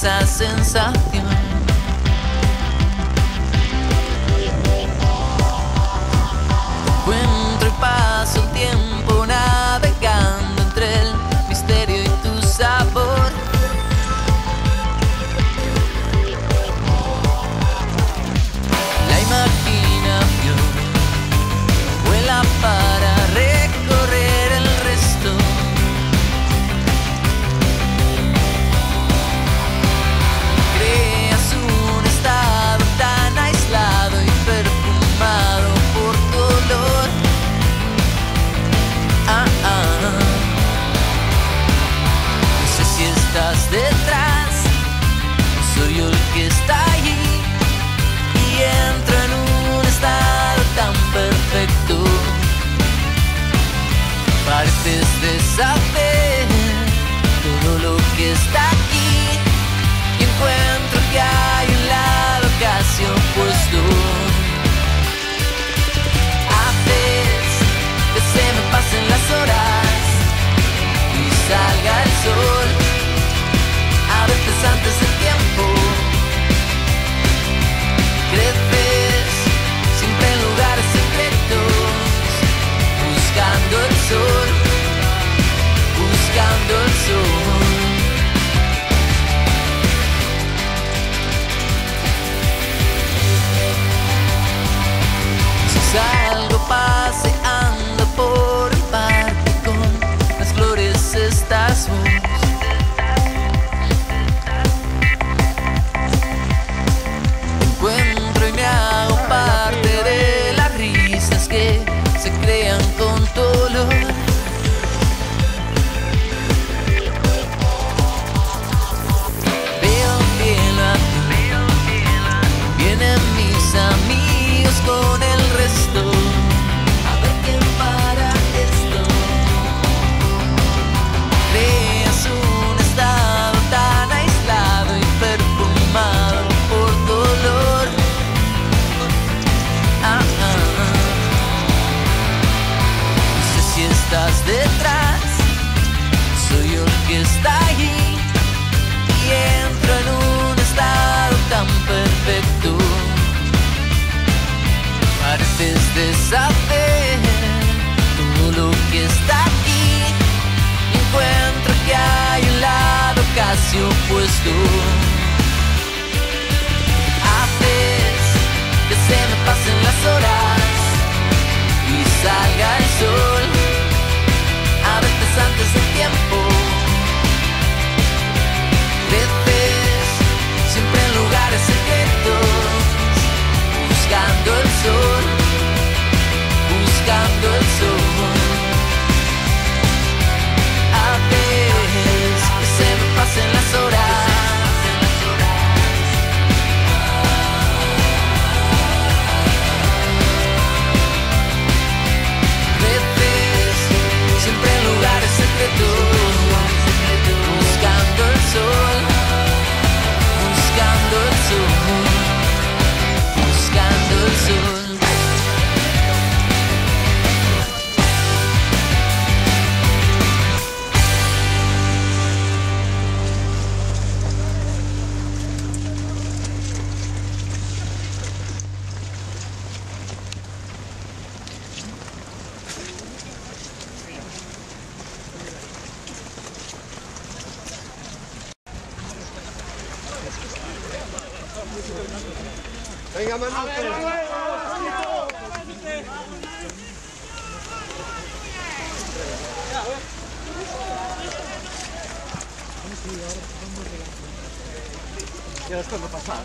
esa sensación. Encuentro y paso el tiempo navegando entre el misterio y tu sabor. La imaginación vuela para recorrer el resto. Creas un estado tan aislado y perfumado por tu olor. No sé si estás detrás, soy yo el que está allí. Y entro en un estado tan perfecto. Pareces de saber todo lo que está aquí. Y encuentro que hay un lado casi opuesto. Haces que se me pasen las horas y salga el sol, a veces antes del tiempo. Creces siempre en lugares secretos, buscando el sol, buscando el sol. Si salgo paseando por el parque con las flores, estás vos. Encuentro y me hago parte de las risas que se crean con tu olor. Veo el cielo azul, vienen mis amigos con el resto. A ver quién para esto. Creas un estado tan aislado y perfumado por dolor. No sé si estás detrás, soy yo el que está allí. Y entro en un estado tan perfecto. Pareces de saber todo lo que está aquí. Y encuentro que hay un lado casi opuesto. Haces que se me pasen las horas y salga el sol, a veces antes del tiempo. Creces siempre en lugares secretos, buscando el sol, buscando el sol. Haces que se me pasen las horas. Siempre en lugares secretos, buscando el sol, buscando el sol, buscando el sol. Venga, Manuel. Ya después de pasar.